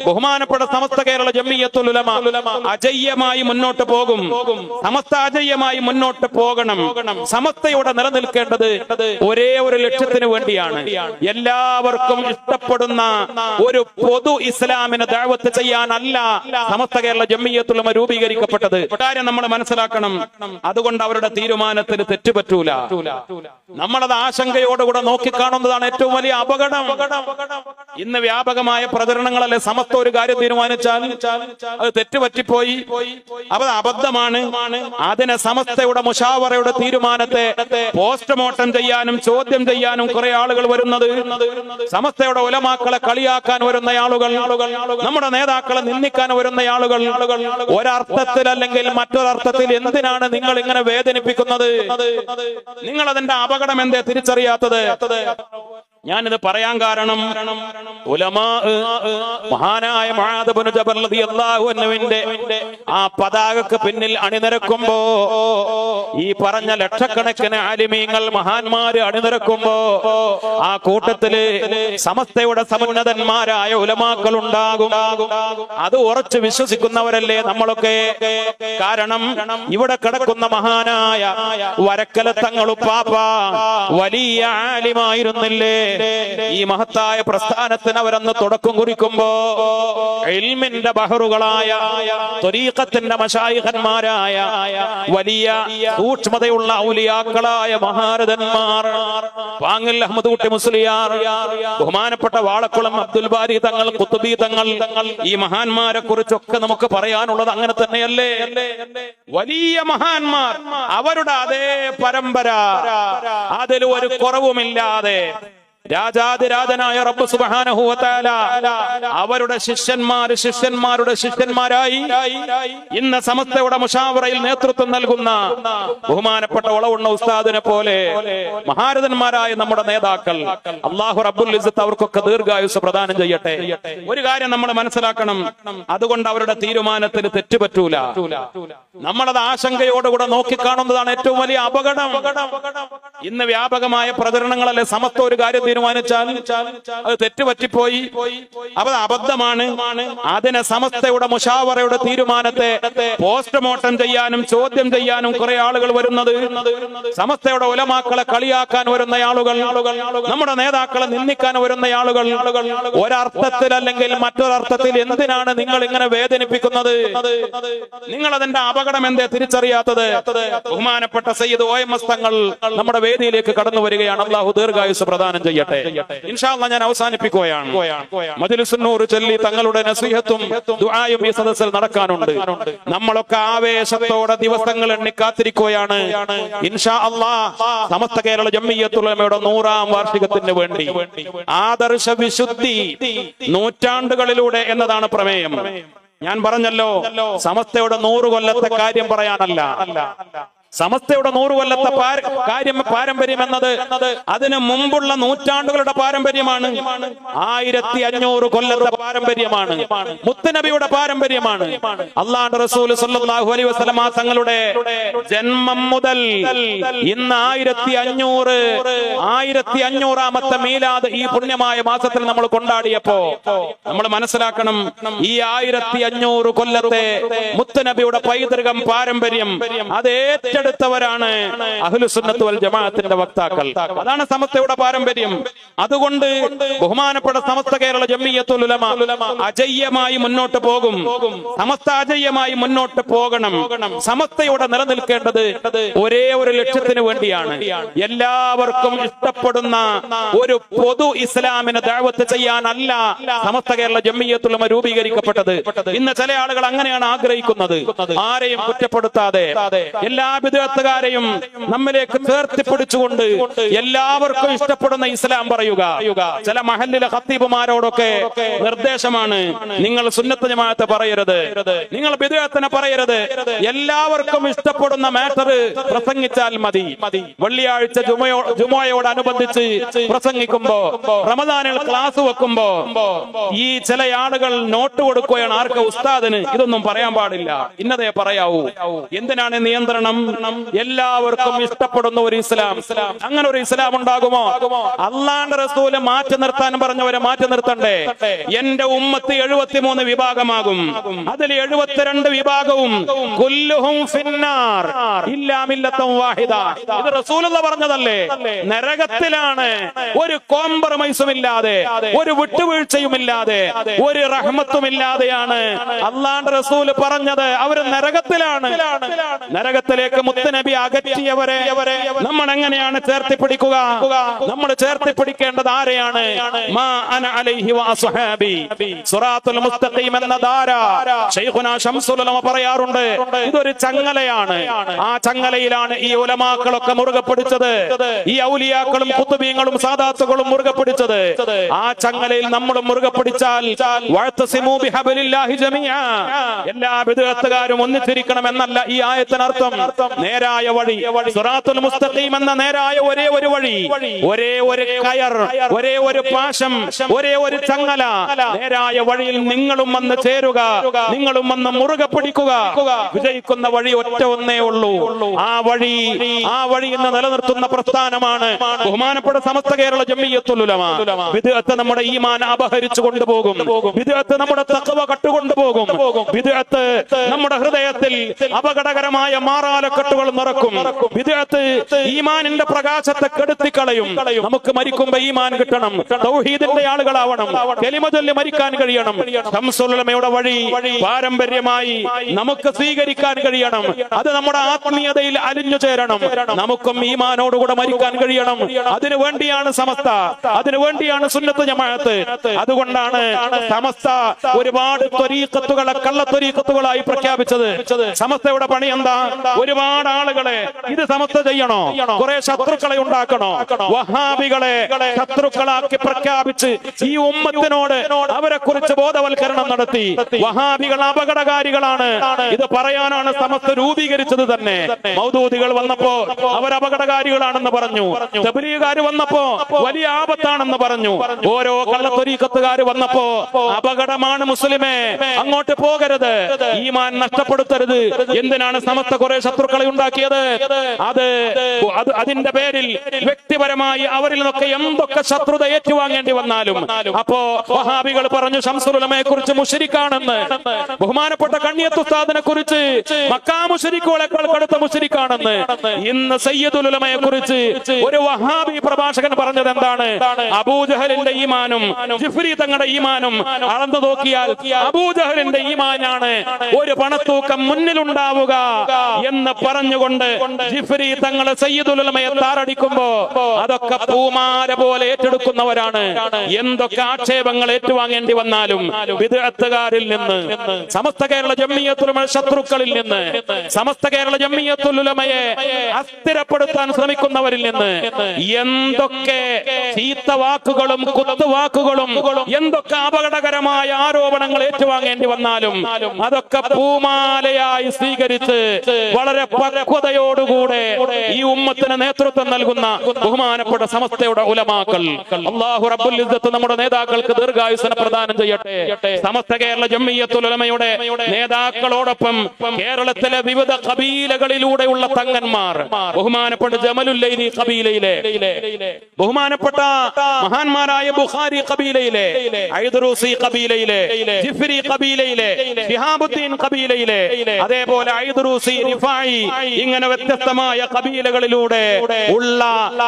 ബഹുമാനപ്പെട്ട സമസ്ത കേരള ജംഇയ്യത്തുൽ ഉലമ അജയ്യമായി മുന്നോട്ട് പോകും. സമസ്ത അജയ്യമായി മുന്നോട്ട് പോകണം. സമസ്തയോടെ നിലനിൽക്കേണ്ടത് ഒരേ ഒരു ലക്ഷ്യത്തിന് വേണ്ടിയാണ്. എല്ലാവർക്കും ഇഷ്ടപ്പെടുന്ന ഒരു പൊതു ഇസ്ലാമിനെ ദഅവത്ത് ചെയ്യാനല്ല സമസ്ത കേരള ജംഇയ്യത്തുൽ ഉലമ രൂപീകരിക്കപ്പെട്ടത്. കാര്യം നമ്മൾ മനസ്സിലാക്കണം. അതുകൊണ്ട് അവരുടെ തീരുമാനത്തിന് തെറ്റുപറ്റൂല. നമ്മളത് ആശങ്കയോടുകൂടെ നോക്കിക്കാണുന്നതാണ് ഏറ്റവും വലിയ അപകടം. ഇന്ന് വ്യാപകമായ പ്രചരണങ്ങളല്ലേ സമസ്ത ഒരു കാര്യം തീരുമാനിച്ചാൽ അത് തെറ്റുപറ്റിപ്പോയി, അത് അബദ്ധമാണ്. അതിനെ സമസ്തയുടെ മുശാവറയുടെ തീരുമാനത്തെ പോസ്റ്റ്മോർട്ടം ചെയ്യാനും ചോദ്യം ചെയ്യാനും കുറെ ആളുകൾ വരുന്നത്, സമസ്തയുടെ ഉലമാക്കളെ കളിയാക്കാൻ വരുന്ന ആളുകൾ, നമ്മുടെ നേതാക്കളെ നിന്ദിക്കാൻ വരുന്ന ആളുകൾ, ഒരർത്ഥത്തിൽ അല്ലെങ്കിൽ മറ്റൊരർത്ഥത്തിൽ എന്തിനാണ് നിങ്ങൾ ഇങ്ങനെ വേദനിപ്പിക്കുന്നത്? നിങ്ങൾ അതിന്റെ അപകടം എന്തേ തിരിച്ചറിയാത്തത്? ഞാനിത് പറയാൻ കാരണം ഉലമാ മഹാനായ മുആദ് ഇബ്നു ജബൽ റളിയല്ലാഹു അൻഹുവിന്റെ ആ പതാകക്ക് പിന്നിൽ അണിനിരക്കുമ്പോ, ഈ പറഞ്ഞ ലക്ഷക്കണക്കിന് ആലിമീങ്ങൾ മഹാന്മാര് അണിനിരക്കുമ്പോ ആ കൂട്ടത്തില് സമസ്തയുടെ സമുന്നതന്മാരായ ഉലമാക്കൾ ഉണ്ടാകും. അത് ഉറച്ചു വിശ്വസിക്കുന്നവരല്ലേ നമ്മളൊക്കെ. കാരണം ഇവിടെ കിടക്കുന്ന മഹാനായ വരക്കല തങ്ങളുപ്പാപ്പ വലിയ ആലിമായിരുന്നില്ലേ? ഈ മഹത്തായ പ്രസ്ഥാനത്തിന് അവരന്ന് തുടക്കം കുറിക്കുമ്പോ ഇൽമിന്റെ ബഹറുകളായ ത്വരീഖത്തിന്റെ മശായിഖന്മാരായ വലിയ സൂക്ഷ്മതയുള്ള ഔലിയാക്കളായ മഹാരഥന്മാർ, പാങ്ങിൽ അഹ്മദ് കുട്ടി മുസ്ലിയാർ, ബഹുമാനപ്പെട്ട വാളക്കുളം അബ്ദുൽ ബാരി തങ്ങൾ, ഖുത്ബി തങ്ങൾ, ഈ മഹാന്മാരെ കുറിച്ചൊക്കെ നമുക്ക് പറയാനുള്ളത് അങ്ങനെ തന്നെയല്ലേ? വലിയ മഹാന്മാർ, അവരുടെ അതേ പരമ്പര, അതിൽ ഒരു കുറവുമില്ലാതെ രാജാതിരാജനായ റബ്ബ് സുബ്ഹാനഹു വ തആല അവരുടെ ശിഷ്യന്മാരുടെ ശിഷ്യന്മാരായി ഇന്ന് സമസ്തയുടെ മുശാവറയിൽ നേതൃത്വം നൽകുന്ന ബഹുമാനപ്പെട്ട ഒളവുണ്ണ ഉസ്താദിനെ പോലെ മഹാരഥന്മാരായ നമ്മുടെ നേതാക്കൾ, അല്ലാഹു റബ്ബുൽ ഇസ്സത്ത് അവർക്കൊക്കെ ദീർഘായുസ്സ് പ്രദാനം ചെയ്യട്ടെ. ഒരു കാര്യം നമ്മൾ മനസ്സിലാക്കണം. അതുകൊണ്ട് അവരുടെ തീരുമാനത്തിന് തെറ്റുപറ്റൂല. നമ്മളത് ആശങ്കയോടുകൂടെ നോക്കിക്കാണുന്നതാണ് ഏറ്റവും വലിയ അപകടം. ഇന്ന് വ്യാപകമായ പ്രചരണങ്ങളല്ലേ സമസ്ത ഒരു കാര്യം തീരുമാനിച്ചാൽ അത് തെറ്റുപറ്റിപ്പോയി, അത് അബദ്ധമാണ്. അതിനെ സമസ്തയുടെ മുശാവറയുടെ തീരുമാനത്തെ പോസ്റ്റ്മോർട്ടം ചെയ്യാനും ചോദ്യം ചെയ്യാനും കുറെ ആളുകൾ വരുന്നത്, സമസ്തയുടെ ഉലമാക്കളെ കളിയാക്കാൻ വരുന്ന ആളുകൾ, നമ്മുടെ നേതാക്കളെ നിന്ദിക്കാൻ വരുന്ന ആളുകൾ, ഒരർത്ഥത്തിൽ അല്ലെങ്കിൽ മറ്റൊരർത്ഥത്തിൽ എന്തിനാണ് നിങ്ങൾ ഇങ്ങനെ വേദനിപ്പിക്കുന്നത്? നിങ്ങൾ അതിന്റെ അപകടം എന്തേ തിരിച്ചറിയാത്തത്? ബഹുമാനപ്പെട്ട സയ്യിദ് OMS തങ്ങൾ നമ്മുടെ വേദിയിലേക്ക് കടന്നു വരികയാണ്. അല്ലാഹു ദീർഘായുസ്സ് പ്രദാനം ചെയ്യട്ടെ. ഇൻഷാ അല്ലാഹ് ഞാൻ അവസാനിപ്പിക്കുകയാണ്. മജ്ലിസുൻ നൂർ ചൊല്ലി തങ്ങളുടെ നസീഹത്തും ദുആയും ഈ സദസ്സിൽ നടക്കാനുണ്ട്. നമ്മളൊക്കെ ആവേശത്തോടെ ദിവസങ്ങൾ എണ്ണി കാത്തിരിക്കുകയാണ്. ഇൻഷാ അല്ലാഹ് സമസ്ത കേരള ജംഇയ്യത്തുൽ ഉലമയുടെ 100ാം വാർഷികത്തിന് വേണ്ടി ആദർശ വിശുദ്ധി നൂറ്റാണ്ടുകളിലൂടെ എന്നതാണ് പ്രമേയം. ഞാൻ പറഞ്ഞല്ലോ, സമസ്തയുടെ 100 കൊല്ലത്തെ കാര്യം പറയാനല്ല. സമസ്തയുടെ 100 കൊല്ലത്തെ പാരമ്പര്യം എന്നത് അതിന് മുമ്പുള്ള നൂറ്റാണ്ടുകളുടെ പാരമ്പര്യമാണ്. 1500 കൊല്ലത്തെ പാരമ്പര്യമാണ്. മുത്തുനബിയുടെ പാരമ്പര്യമാണ്. അല്ലാഹുവിന്റെ റസൂൽ സ്വല്ലല്ലാഹു അലൈഹി വസല്ലം തങ്ങളുടെ ജന്മം മുതൽ ഇന്ന് 1500ാമത്തെ മീലാദ് ഈ പുണ്യമായ മാസത്തിൽ നമ്മൾ കൊണ്ടാടിയപ്പോ നമ്മൾ മനസ്സിലാക്കണം, ഈ 1500 കൊല്ലത്തെ മുത്തുനബിയുടെ പൈതൃകം പാരമ്പര്യം അത് ഏറ്റെടുത്തവരാണ് അഹ്ലുസുന്നത്ത് വൽ ജമാഅത്തിന്റെ വക്താക്കൾ. അതാണ് സമസ്തയുടെ പാരമ്പര്യം. അതുകൊണ്ട് ബഹുമാനപ്പെട്ട സമസ്ത കേരള ജംഇയ്യത്തുൽ ഉലമ അജയ്യമായി മുന്നോട്ട് പോകും. സമസ്ത അജയ്യമായി മുന്നോട്ട് പോകണം. സമസ്തയോടെ നിലനിൽക്കേണ്ടത് ഒരേ ഒരു ലക്ഷ്യത്തിന് വേണ്ടിയാണ്. എല്ലാവർക്കും ഇഷ്ടപ്പെടുന്ന ഒരു പൊതു ഇസ്ലാമിനെ ദഅവത്ത് ചെയ്യാനല്ല സമസ്ത കേരള ജംഇയ്യത്തുൽ ഉലമ രൂപീകരിക്കപ്പെട്ടത്. ഇന്ന് ചില ആളുകൾ അങ്ങനെയാണ് ആഗ്രഹിക്കുന്നത്. ആരെയും കുറ്റപ്പെടുത്താതെ, എല്ലാ ബിദ്അത്തുകാരെയും നമ്മിലേക്ക് ചേർത്തിപ്പിടിച്ചുകൊണ്ട് എല്ലാവർക്കും ഇഷ്ടപ്പെടുന്ന ഇസ്ലാം പറയുക. ചില മഹല്ലിലെ ഖത്തീബുമാരോടൊക്കെ നിർദ്ദേശമാണ്, നിങ്ങൾ സുന്നത്ത് ജമാഅത്ത് പറയരുത്, നിങ്ങൾ ബിദ്അത്തിനെ പറയരുത്, എല്ലാവർക്കും ഇഷ്ടപ്പെടുന്ന മാറ്റർ പ്രസംഗിച്ചാൽ മതി. വെള്ളിയാഴ്ച ജുമുഅയോടനുബന്ധിച്ച് പ്രസംഗിക്കുമ്പോ, റമദാനിൽ ക്ലാസ് വെക്കുമ്പോ ഈ ചില ആളുകൾ നോട്ട് കൊടുക്കുകയാണ്. ആർക്ക്? ഉസ്താദിന്. ഇതൊന്നും പറയാൻ പാടില്ല, ഇന്നതേ പറയാവൂ. എന്തിനാണ് നിയന്ത്രണം? എല്ലാവർക്കും ഇഷ്ടപ്പെടുന്ന ഒരു ഇസ്ലാം. അങ്ങനെ ഒരു ഇസ്ലാം ഉണ്ടാകുമോ? അള്ളാന്റെ റസൂല് മാറ്റി നിർത്താൻ പറഞ്ഞവരെ മാറ്റി നിർത്തണ്ടേ? എന്റെ ഉമ്മത്ത് 73 വിഭാഗമാകും. അതിൽ 72 വിഭാഗവും കുല്ലുഹും ഫിന്നാർ ഇല്ലാ മില്ലത്തൻ വാഹിദ. ഇത് റസൂലുള്ള പറഞ്ഞതല്ലേ? നരകത്തിലാണ്. ഒരു കോംപ്രമൈസും ഇല്ലാതെ, ഒരു വിട്ടുവീഴ്ചയുമില്ലാതെ, ഒരു റഹ്മത്തുമില്ലാതെയാണ് അള്ളാന്റെ റസൂല് പറഞ്ഞത്. അവര് നരകത്തിലാണ്. നരകത്തിലേക്ക് മുത്തുനബി അകറ്റിയവരെ നമ്മൾ എങ്ങനെയാണ് ചേർത്തിപ്പിടിക്കുക? നമ്മൾ ചേർത്തിപ്പിടിക്കേണ്ടത് ആരെയാണ്? മാ അന അലൈഹി വഅസ്ഹാബി. സിറാത്തുൽ മുസ്തഖീം എന്ന ധാര ശൈഖുനാ ശംസുൽ ഉലമ പറയാറുണ്ട്. ഇതൊരു ചങ്ങലയാണ്. ആ ചങ്ങലയിലാണ് ഈ ഉലമാക്കളൊക്കെ മുറുകെ പിടിച്ചത്. ഈ ഔലിയാക്കളും ഖുതുബീങ്ങളും സാദാത്തുകളും മുറുകെ പിടിച്ചത്. ആ ചങ്ങലയിൽ നമ്മൾ മുറുകെ പിടിച്ചാൽ വഅതസിമു ബിഹബ്ലില്ലാഹി ജമീഅ, എല്ലാ ബിദ്അത്തുകാരും ഒന്നിച്ചിരിക്കണം എന്നല്ല ഈ ആയത്തിനർത്ഥം. നേരായ വഴി, സിറാത്തുൽ മുസ്തഖീം എന്ന നേരായ ഒരേ ഒരു വഴി, ഒരേ ഒരു കയർ, ഒരേ ഒരു പാശം, ഒരേ ഒരു ചങ്ങല. നേരായ വഴിയിൽ നിങ്ങളും വന്ന് ചേരുക, നിങ്ങളും വന്ന് മുറുകെ പിടിക്കുക. വിജയിക്കുന്ന വഴി ഒറ്റ ഒന്നേ ഉള്ളൂ. ആ വഴി ഇന്ന് നിലനിർത്തുന്ന പ്രസ്ഥാനമാണ് ബഹുമാനപ്പെട്ട സമസ്ത കേരള ജംഇയ്യത്തുൽ ഉലമ. ബിദ്അത്ത് നമ്മുടെ ഈമാൻ അപഹരിച്ചു കൊണ്ടുപോകും. ബിദ്അത്ത് നമ്മുടെ തഖ്വ കട്ടുകൊണ്ടുപോകും. ബിദ്അത്ത് നമ്മുടെ ഹൃദയത്തിൽ അപകടകരമായ മാറാലക്കെട്ടുകൾ നിറക്കും. ബിദ്അത്ത് ഈമാനിന്റെ പ്രകാശത്തെ കെടുത്തിക്കളയും. നമുക്ക് മരിക്കുമ്പോ ഈമാൻ കിട്ടണം, തൗഹീദിന്റെ ആളുകളാവണം, കലിമ ചൊല്ലി മരിക്കാൻ കഴിയണം. ശംസുൽ ഉലമയുടെ വഴി പാരമ്പര്യമായി നമുക്ക് സ്വീകരിക്കാൻ കഴിയണം. അത് നമ്മുടെ ആത്മീയതയിൽ അലിഞ്ഞു ചേരണം. നമുക്കും ഈമാനോടുകൂടെ മരിക്കാൻ കഴിയണം. അതിനു വേണ്ടിയാണ് സമസ്ത, അതിനു വേണ്ടിയാണ് സുന്നത്ത് ജമാഅത്ത്. അതുകൊണ്ടാണ് സമസ്ത ഒരുപാട് ത്വരീഖത്തുകളെ കള്ളത്വരീഖത്തുകളായി പ്രഖ്യാപിച്ചത്. സമസ്തയുടെ പണി എന്താ? ഒരുപാട് ആളുകളെ ഇത് സമസ്ത ചെയ്യണോ? കുറെ ശത്രുക്കളെ ഉണ്ടാക്കണോ? വഹാബികളെ ശത്രുക്കളാക്കി പ്രഖ്യാപിച്ച് ഈ ഉമ്മത്തിനോട് അവരെ കുറിച്ച് ബോധവൽക്കരണം നടത്തി. വഹാബികൾ അപകടകാരികളാണ്, ഇത് പറയാനാണ് സമസ്ത രൂപീകരിച്ചത് തന്നെ. മൗദൂദികൾ വന്നപ്പോ അവർ അപകടകാരികളാണെന്ന് പറഞ്ഞു. തബ്ലീഗുകാർ വന്നപ്പോ വലിയ ആപത്താണെന്ന് പറഞ്ഞു. ഓരോ കള്ളത്വരീഖത്തുകാർ വന്നപ്പോ അപകടമാണ് മുസ്ലിമേ, അങ്ങോട്ട് പോകരുത്, ഈമാൻ നഷ്ടപ്പെടുത്തരുത്. എന്തിനാണ് സമസ്ത കുറെ ശത്രുക്കളെ ഉണ്ടാക്കിയത്? അതിന്റെ പേരിൽ വ്യക്തിപരമായി അവരിൽ നിന്നൊക്കെ എന്തൊക്കെ ശത്രുത ഏറ്റുവാങ്ങേണ്ടി വന്നാലും. അപ്പോ വഹാബികൾ പറഞ്ഞു ശംസുൽ ഉലമയെ കുറിച്ച് മുശ്രിക്കാണെന്ന്. ബഹുമാനപ്പെട്ട കണ്ണിയത്ത് ഉസ്താദിനെ കുറിച്ച് മക്കാ മുശ്രിക്കുകളെക്കാൾ കടുത്ത മുശ്രിക്കാണെന്ന്. ഇന്ന് സയ്യിദുൽ ഉലമയെ കുറിച്ച് ഒരു വഹാബി പ്രഭാഷകൻ പറഞ്ഞത് എന്താണ്? അബൂജഹലിന്റെ ഈമാനും ജിഫ്രി തങ്ങളുടെ ഈമാനും അളന്നു നോക്കിയാൽ അബൂജഹലിന്റെ ഈമാനാണ് ഒരു പണത്തൂക്കം മുന്നിലുണ്ടാവുക എന്ന് പറഞ്ഞുകൊണ്ട് ജിഫ്രി തങ്ങളെ സയ്യിദുൽ ഉലമയെ താറടിക്കുമ്പോ അതൊക്കെ പൂമാല പോലെ ഏറ്റെടുക്കുന്നവരാണ്. എന്തൊക്കെ ആക്ഷേപങ്ങൾ ഏറ്റുവാങ്ങേണ്ടി വന്നാലും ബിദ്അത്തുകാരിൽ നിന്ന്, സമസ്ത കേരള ജംഇയ്യത്തുൽ ഉലമ ശത്രുക്കളിൽ നിന്ന്, സമസ്ത കേരള ജംഇയ്യത്തുൽ ഉലമയെ അസ്ഥിരപ്പെടുത്താൻ ശ്രമിക്കുന്നവരിൽ നിന്ന് എന്തൊക്കെ ചീത്ത വാക്കുകളും കുത്തുവാക്കുകളും എന്തൊക്കെ അപകടകരമായ ആരോപണങ്ങൾ ഏറ്റുവാങ്ങേണ്ടി വന്നാലും അതൊക്കെ പൂമാലയായി സ്വീകരിച്ച് വളരെ പക്വതയോടുകൂടെ ഈ ഉമ്മത്തിന് നേതൃത്വം നൽകുന്ന ബഹുമാനപ്പെട്ട സമസ്തയുടെ ഉലമാക്കൾ, അല്ലാഹു റബ്ബുൽ ഇസ്സത്ത് നമ്മുടെ നേതാക്കൾക്ക് ദീർഘായുസ്സ പ്രദാനം ചെയ്യട്ടെ. സമസ്ത കേരള ജംഇയ്യത്തുൽ ഉലമയുടെ നേതാക്കളോടൊപ്പം കേരളത്തിലെ വിവിധ ഖബീലകളിലൂടെയുള്ള തങ്ങന്മാർ, ബഹുമാനപ്പെട്ട ജമലുല്ലൈലി ഖബീലയിലെ ബഹുമാനപ്പെട്ട മഹാന്മാരായ ബുഖാരി ഖബീലയിലെ, ഐദ്റൂസി ഖബീലയിലെ, ജിഫ്രി ഖബീലയിലെ, ശിഹാബുദ്ദീൻ ഖബീലയിലെ, അതേപോലെ ഐദ്റൂസി, റിഫായി, ഇങ്ങനെ വ്യത്യസ്തമായ ഖബീലകളിലൂടെ ഉള്ള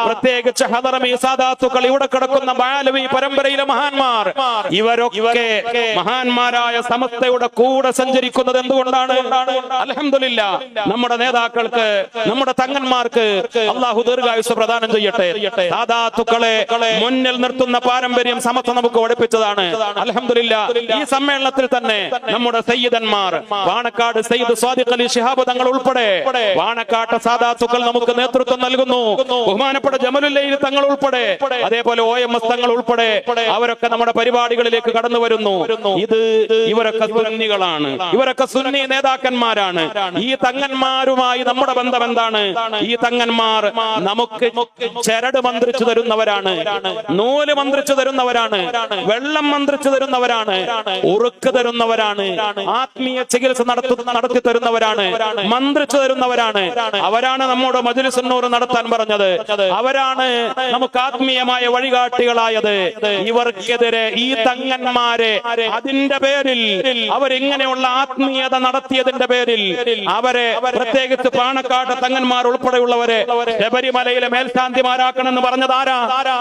പ്രത്യേകിച്ച് ഹദറമി സാദാത്തുക്കൾ, ഇവിടെ കിടക്കുന്ന ബാലവി പരമ്പരയിലെ മഹാന്മാർ, ഇവരൊക്കെ മഹാന്മാരായ സമസ്തയുടെ കൂടെ സഞ്ചരിക്കുന്നത് എന്തുകൊണ്ടാണ്? അൽഹംദുലില്ലാ, നമ്മുടെ നേതാക്കൾക്ക്, നമ്മുടെ തങ്ങന്മാർക്ക് അല്ലാഹു ദീർഘായുസ്സ് പ്രദാനം ചെയ്യട്ടെ. സാദാത്തുക്കളെ മുന്നിൽ നിർത്തുന്ന പാരമ്പര്യം സമസ്ത നമുക്ക് പഠിപ്പിച്ചതാണ്. അൽഹംദുലില്ലാ, ഈ സമ്മേളനത്തിൽ തന്നെ നമ്മുടെ സയ്യിദന്മാർ, വാണക്കാട് സയ്യിദ് സ്വാദിഖ് അലി ശിഹാബ് തങ്ങൾ ഉൾപ്പെടെ വാണക്കാട്ട് സാദാത്തുക്കൾ നമുക്ക് നേതൃത്വം നൽകുന്നു. ബഹുമാനപ്പെട്ട ജമലുല്ലൈലി തങ്ങൾ ഉൾപ്പെടെ, അതേപോലെ OMS തങ്ങൾ ഉൾപ്പെടെ അവരൊക്കെ നമ്മുടെ പരിപാടികളിലേക്ക് കടന്നു വരുന്നു. ഇവരൊക്കെ സുന്നികളാണ്, ഇവരൊക്കെ സുന്നി നേതാക്കന്മാരാണ്. ഈ തങ്ങന്മാരുമായി നമ്മുടെ ബന്ധം എന്താണ്? ഈ തങ്ങന്മാർ നമുക്ക് ചരട് മന്ത്രിച്ചു തരുന്നവരാണ്, നൂല് മന്ത്രിച്ചു തരുന്നവരാണ്, വെള്ളം മന്ത്രിച്ചു തരുന്നവരാണ്, ഉറുക്ക് തരുന്നവരാണ്, ആത്മീയ ചികിത്സ നടത്തി തരുന്നവരാണ്, മന്ത്രിച്ചു തരുന്ന തരുന്നവരാണ്. അവരാണ് നമ്മോട് മജ്‌ലിസുൻ നൂർ നടത്താൻ പറഞ്ഞത്. അവരാണ് നമുക്ക് ആത്മീയമായ വഴികാട്ടികളായത്. ഇവർക്കെതിരെ ഈ തങ്ങന്മാരെ അതിന്റെ പേരിൽ അവരിങ്ങനെയുള്ള ആത്മീയത നടത്തിയതിന്റെ പേരിൽ അവരെ, പ്രത്യേകിച്ച് പാണക്കാട് തങ്ങന്മാർ ഉൾപ്പെടെയുള്ളവരെ ശബരിമലയിലെ മേൽശാന്തിമാരാക്കണമെന്ന് പറഞ്ഞതാരാ?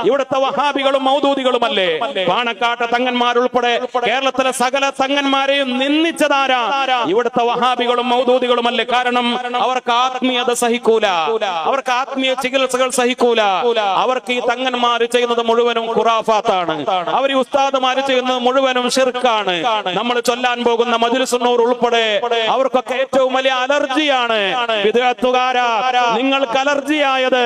ഇവിടുത്തെ വഹാബികളും മൗദൂദികളുമല്ലേ? പാണക്കാട്ട് തങ്ങന്മാർ ഉൾപ്പെടെ കേരളത്തിലെ സകല തങ്ങന്മാരെയും നിന്ദിച്ചതാരാ? ഇവിടുത്തെ വഹാബികളും മൗദൂദികളുമല്ലേ? കാരണം അവർക്ക് ആത്മീയത സഹിക്കൂല, അവർക്ക് ആത്മീയ ചികിത്സകൾ സഹിക്കൂല. അവർക്ക് ഈ തങ്ങന്മാർ ചെയ്യുന്നത് മുഴുവനും ഖുറാഫാത്താണ്. അവർ ഈ ഉസ്താദുമാര് ചെയ്യുന്നത് മുഴുവനും ശിർക്കാണ്. നമ്മൾ ചൊല്ലാൻ പോകുന്ന മജ്‌ലിസുൻ നൂർ ഉൾപ്പെടെ അവർക്കൊക്കെ ഏറ്റവും വലിയ അലർജിയാണ്. വിദ്യാർത്ഥുകാരാ, നിങ്ങൾക്ക് അലർജിയായത്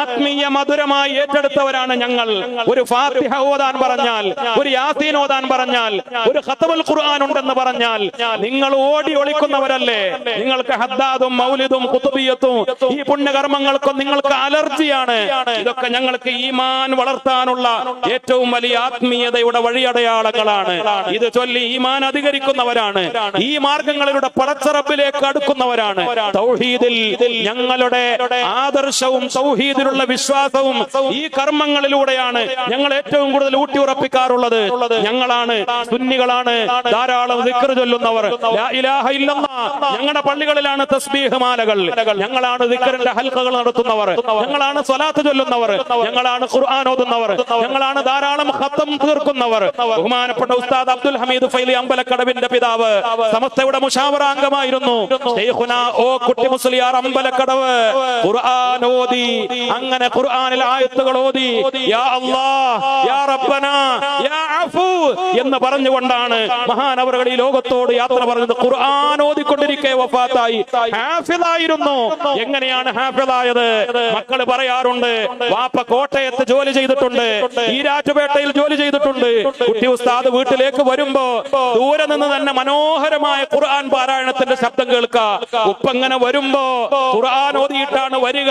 ആത്മീയ മധുരമായി ഏറ്റെടുത്തവരാണ് ഞങ്ങൾ. ഒരു ഫാത്തിഹ ഓതാൻ പറഞ്ഞാൽ, ഒരു യാസീൻ ഓതാൻ പറഞ്ഞാൽ, ഒരു ഖത്മുൽ ഖുർആൻ ഉണ്ടെന്ന് പറഞ്ഞാൽ നിങ്ങൾ ഓടി ഒളിക്കുന്നവരല്ലേ? നിങ്ങൾക്ക് ഹദ്ദാദും മൗലിദും ഖുതുബിയത്തും ഈ പുണ്യകർമ്മങ്ങൾക്കും നിങ്ങൾക്ക് അലർജിയാണ്. ഇതൊക്കെ ഞങ്ങൾക്ക് ഈമാൻ വളർത്താനുള്ള ഏറ്റവും വലിയ ആത്മീയതയുടെ വഴിയടയാളങ്ങളാണ്. ഇത് ചൊല്ലി ഈമാൻ അധികരിക്കുന്നവരാണ്. ഈ മാർഗങ്ങളിലൂടെ പടച്ചറബിലേക്ക് അടുക്കുന്നവരാണ്. തൗഹീദിൽ ഞങ്ങളുടെ ആദർശവും തൗഹീദിലുള്ള വിശ്വാസവും ഈ കർമ്മങ്ങളിലൂടെയാണ് ഞങ്ങൾ ഏറ്റവും കൂടുതൽ ഊട്ടിയുറപ്പിക്കാറുള്ളത്. ഞങ്ങളാണ് സുന്നികളാണ് ധാരാളം ദിക്ർ ചൊല്ലുന്നവർ. ലാ ഇലാഹ ഇല്ലല്ലാഹ് ഞങ്ങളുടെ പള്ളികളിലാണ് തസ്ബീഹ് മാലകൾ. ഞങ്ങളാണ് ദിക്റിന്റെ ഹൽഖകൾ നടത്തുന്നവർ. ഞങ്ങളാണ് സ്വലാത്ത് ചൊല്ലുന്നവർ. ഞങ്ങളാണ് ഖുർആൻ ഓതുന്നവർ. ഞങ്ങളാണ് ധാരാളം ഖത്തം തീർക്കുന്നവർ. ബഹുമാനപ്പെട്ട ഉസ്താദ് അബ്ദുൽ ഹമീദ് ഫൈലി അമ്പലക്കടവിന്റെ പിതാവ് സമസ്തയുടെ മുശാവറ അംഗമായിരുന്നു. ശൈഖുനാ ഓ കുട്ടി മുസ്ലിയാർ അമ്പലക്കടവ് ഖുർആൻ ഓതി, അങ്ങനെ ഖുർആനിൽ ആയത്തുകൾ ഓതി യാ അല്ലാഹ് യാ റബ്ബനാ യാ അഫൂ എന്ന് പറഞ്ഞുകൊണ്ടാണ് മഹാനവറുകൾ ഈ ലോകത്തോട് യാത്ര പറഞ്ഞത്. ഖുർആൻ ഓതിക്കൊണ്ടിരിക്കെ വഫാത്തായി. ഹാഫിളായിരുന്നു. എങ്ങനെയാണ് ഹാഫിളായത്? മക്കള് പറയാറുണ്ട്, വാപ്പ കോട്ടയത്ത് ജോലി ചെയ്തിട്ടുണ്ട്, ഈരാറ്റുപേട്ടയിൽ ജോലി ചെയ്തിട്ടുണ്ട്. കുട്ടി ഉസ്താദ് വീട്ടിലേക്ക് വരുമ്പോ ദൂരെ നിന്ന് തന്നെ മനോഹരമായ ഖുർആൻ പാരായണത്തിന്റെ ശബ്ദം കേൾക്കാം. ഉപ്പ ഇങ്ങനെ വരുമ്പോ ഖുർആൻ ഓതിയിട്ടാണ് വരിക.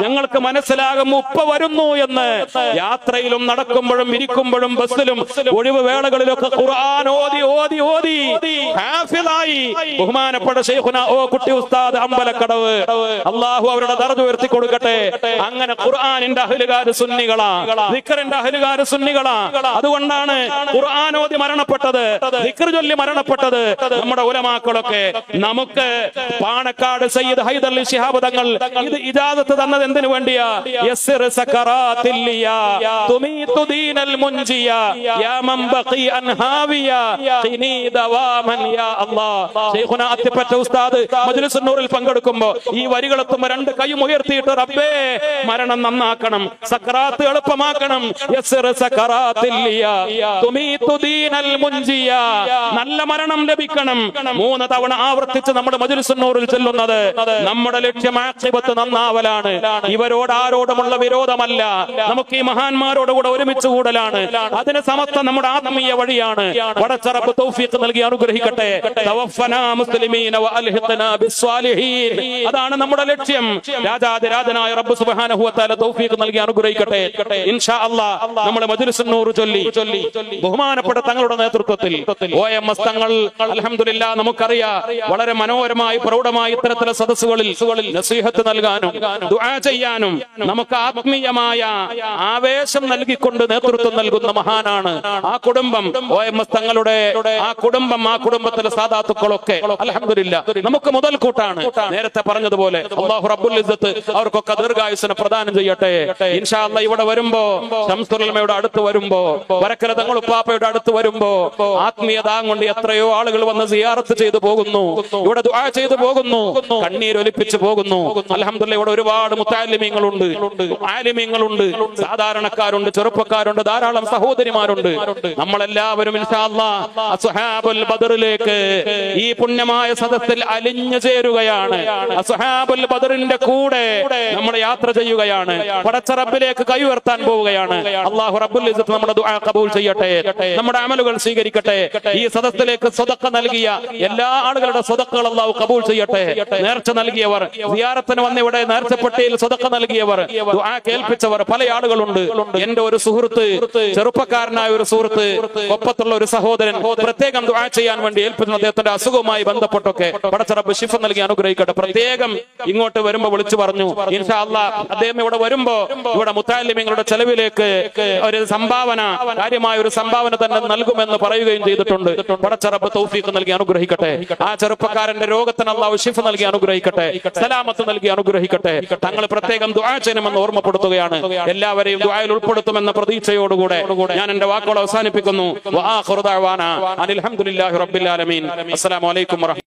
ഞങ്ങൾക്ക് മനസ്സിലാകും ഉപ്പ വരുന്നു എന്ന്. യാത്രയിലും നടക്കുമ്പോഴും ഇരിക്കുമ്പോഴും ബസ്സിലും ഒഴിവ് വേളകളിലൊക്കെ ഖുർആൻ ഓതി ഓതി ഓതി ഹാഫിളായി. ബഹുമാനപ്പെട്ട ശൈഖുനാ ഓ കുട്ടി ഉസ്താദ് അമ്പലക്കടവ്, അല്ലാഹു അവരുടെ ദർജ ഉയർത്തി കൊടുക്കട്ടെ. അങ്ങനെ ഖുർആനിന്റെ അഹ്ലുകാര് സുന്നികളാ, ദിക്റിന്റെ അഹ്ലുകാര് സുന്നികളാ. അതുകൊണ്ടാണ് ഖുർആൻ ഓതി മരണപ്പെട്ടത്, ദിക്ർ ചൊല്ലി മരണപ്പെട്ടത് നമ്മുടെ ഉലമാക്കളൊക്കെ. നമുക്ക് പാണക്കാട് സയ്യിദ് ഹൈദർ അലി ശിഹാബ് തങ്ങൾ ഇത് ഇജാസത്ത് തന്നത് എന്തിനു വേണ്ടിയാ? യസ്സിർ സകറാത്തില്ലിയാ തുമീതു ദീനൽ മുൻജിയാ യാ മൻ ബഖി അൻഹാവിയാ ഖിനി ദവാമൻ യാ അല്ലാഹ്. ശൈഖുനാ അത്തിപ്പറ്റ ഉസ്താദ് മജ്‌ലിസുൻ നൂറിൽ പങ്കെടുക്കുമ്പോ ഈ വരികളെത്തുമ്പോൾ രണ്ട് കൈയും ഉയർത്തിയിട്ട് റബ്ബേ മരണം നന്നാക്കണം, സക്കറാത്ത് എളുപ്പമാക്കണം. യസ്സിർ സകറാത്തില്ലിയാ തുമീതു ദീനൽ മുൻജിയാ, നല്ല മരണം ലഭിക്കണം. 3 തവണ ആവർത്തിച്ച് നമ്മുടെ മജ്‌ലിസുൻ നൂറിൽ ചെല്ലുന്നത് നമ്മുടെ ലക്ഷ്യം ആഖിബത്ത് നന്നാവലാണ്. ഇവരോട് ആരോടുമുള്ള വിരോധമല്ല, നമുക്ക് ഈ മഹാന്മാരോടുകൂടെ ഒരുമിച്ച് കൂടലാണ്. അതിന് സമസ്ത നമ്മുടെ ആത്മീയ വഴിയാണ്. പടച്ചറബ് തൗഫീഖ് നൽകി അനുഗ്രഹിക്കട്ടെ. തവഫനാ മുസ്ലിമീന വഅൽഹിഖ്നാ ബിസ്സാലിഹീൻ, അതാണ് നമ്മുടെ ലക്ഷ്യം. രാജാതിരാജനായ റബ്ബ് സുബ്ഹാനഹു വ തആല തൗഫീഖ് നൽകി അനുഗ്രഹിക്കട്ടെ. ഇൻഷാ അല്ലാഹ് നമ്മൾ മജ്‌ലിസുൻ നൂർ ചൊല്ലി ബഹുമാനപ്പെട്ട തങ്ങളുടെ നേതൃത്വത്തിൽ OMS തങ്ങൾ അൽഹംദുലില്ലാഹ് നമുക്കറിയാം വളരെ മനോഹരമായി പ്രൗഢമായി ഇത്തരത്തിലുള്ള സദസ്സുകളിൽ നസീഹത്ത് നൽകാനും ദുആ ചെയ്യാനും നമുക്ക് ആത്മീയമായ ആവേശം നൽകിക്കൊണ്ട് നേതൃത്വം നൽകുന്ന മഹാനാണ് ആ കുടുംബം. OMS തങ്ങളുടെ ആ കുടുംബം, ആ കുടുംബത്തിലെ സാദാത്തുക്കളൊക്കെ അൽഹംദുലില്ലാഹ് നമുക്ക് മുതൽക്കൂട്ടാണ്. നേരത്തെ പറഞ്ഞതുപോലെ അല്ലാഹു റബ്ബുൽ ഇസ്സത്ത് അവർക്കൊക്കെ ദീർഘായുസ്സിനെ പ്രദാനം ചെയ്യട്ടെ. ഇൻഷാ അല്ലാഹ് ഇവിടെ വരുമ്പോ ശംസുൽ ഉലമയുടെ അടുത്ത് വരുമ്പോ, വരക്കല തങ്ങൾ ഉപ്പാപ്പയുടെ അടുത്ത് വരുമ്പോ ആത്മീയത കൊണ്ട് എത്രയോ ആളുകൾ വന്ന് സിയാറത്ത് ചെയ്തു പോകുന്നു, ഇവിടെ ദുആ ചെയ്തു പോകുന്നു, കണ്ണീരൊലിപ്പിച്ചു പോകുന്നു. അൽഹംദുലില്ലാഹ് ഇവിടെ ഒരുപാട് മുത്തഅല്ലിമീങ്ങളുണ്ട്, ആലിമീങ്ങളുണ്ട്, സാധാരണക്കാരുണ്ട്, ചെറുപ്പക്കാരുണ്ട്, ധാരാളം സഹോദരിമാരുണ്ട്. നമ്മളെല്ലാവരും ഇൻഷാ അല്ലാഹ് അസ്ഹാബുൽ ബദറിലേക്ക് ഈ പുണ്യമായ സദസ്സിൽ അലിഞ്ഞു ചേരുകയാണ്. അസ്ഹാബുൽ ബദറിന്റെ കൂടെ നമ്മൾ യാത്ര ചെയ്യുകയാണ്. പടച്ച റബ്ബിലേക്ക് കൈ ഉയർത്താൻ പോവുകയാണ്. അല്ലാഹു റബ്ബുൽ ഇസ്സത്ത് നമ്മുടെ ദുആ ഖബൂൽ ചെയ്യട്ടെ, നമ്മുടെ അമലുകൾ സ്വീകരിക്കട്ടെ. ഈ സദസ്സിലേക്ക് സ്വതക്ക നൽകിയ എല്ലാ ആളുകളുടെ സ്വതക്കകൾ അല്ലാഹു ഖബൂൽ ചെയ്യട്ടെ. നേർച്ച നൽകിയവർ, സിയാറത്തിന് വന്ന് ഇവിടെ നേർച്ചപ്പെട്ടിയിൽ സ്വതക്ക നൽകിയവർ, ദുആ കേൾപ്പിച്ചവർ പല ആളുകളുണ്ട്. എന്റെ ഒരു സുഹൃത്ത്, ചെറുപ്പക്കാരനായ ഒരു സുഹൃത്ത്, ഒപ്പത്തുള്ള ഒരു സഹോദരൻ പ്രത്യേകം ദുആ ചെയ്യാൻ വേണ്ടി ഏൽപ്പിച്ചു. അദ്ദേഹത്തിന്റെ അസുഖവുമായി ബന്ധപ്പെട്ടൊക്കെ പടച്ച റബ്ബ് ശിഫ നൽകി അനുഗ്രഹിക്കട്ടെ. അനുഗ്രഹിക്കട്ടെ. പ്രത്യേകം ഇങ്ങോട്ട് വരുമ്പോ വിളിച്ചു പറഞ്ഞു, ഇൻഷാ അല്ലാഹ് അദ്ദേഹം ഇവിടെ വരുമ്പോ ഇവിടെ മുത്തഅല്ലിമീങ്ങളുടെ ചെലവിലേക്ക് ഒരു സംഭാവന, കാര്യമായ ഒരു സംഭാവന തന്നെ നൽകുമെന്ന് പറയുകയും ചെയ്തിട്ടുണ്ട്. പടച്ച റബ്ബ് തൗഫീഖ് നൽകി അനുഗ്രഹിക്കട്ടെ. ആ ചെറുപ്പക്കാരന്റെ രോഗത്തിന് അല്ലാഹു ശിഫ നൽകി അനുഗ്രഹിക്കട്ടെ, സലാമത്ത് നൽകി അനുഗ്രഹിക്കട്ടെ. തങ്ങൾ പ്രത്യേകം ദുആ ചെയ്യണമെന്ന് ഓർമ്മപ്പെടുത്തുകയാണ്. എല്ലാവരെയും ദുആയിൽ ഉൾപ്പെടുത്തുമെന്ന പ്രതീക്ഷയോടുകൂടെ ഞാൻ എന്റെ വാക്കുകൾ അവസാനിപ്പിക്കുന്നു. വആഖിറു ദഅവാനാ അനിൽ ഹംദുലില്ലാഹി റബ്ബിൽ ആലമീൻ. അസ്സലാമു അലൈക്കും വറഹ്മത്തുള്ളാഹി.